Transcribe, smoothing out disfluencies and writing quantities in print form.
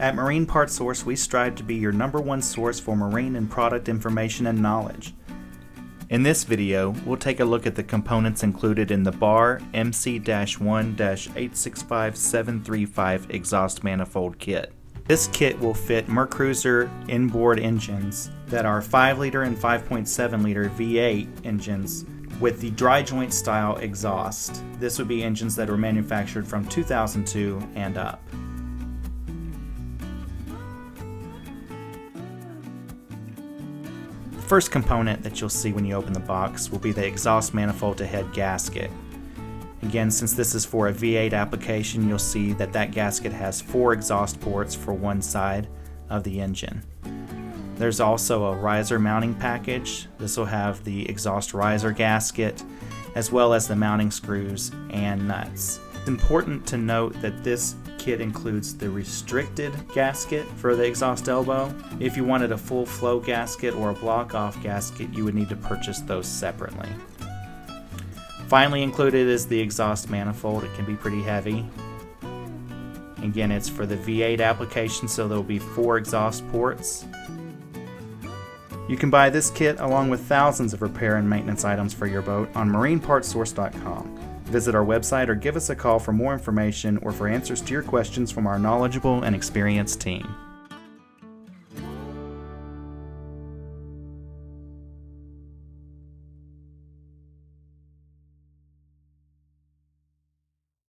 At Marine Part Source, we strive to be your #1 source for marine and product information and knowledge. In this video, we'll take a look at the components included in the BARR MC-1-865735 exhaust manifold kit. This kit will fit Mercruiser inboard engines that are 5-liter and 5.7-liter V8 engines with the dry joint style exhaust. This would be engines that were manufactured from 2002 and up. The first component that you'll see when you open the box will be the exhaust manifold to head gasket. Again, since this is for a V8 application, you'll see that that gasket has 4 exhaust ports for one side of the engine. There's also a riser mounting package. This will have the exhaust riser gasket, as well as the mounting screws and nuts. It's important to note that this kit includes the restricted gasket for the exhaust elbow. If you wanted a full flow gasket or a block-off gasket, you would need to purchase those separately. Finally included is the exhaust manifold. It can be pretty heavy. Again, it's for the V8 application, so there will be 4 exhaust ports. You can buy this kit along with thousands of repair and maintenance items for your boat on marinepartsource.com. Visit our website or give us a call for more information or for answers to your questions from our knowledgeable and experienced team.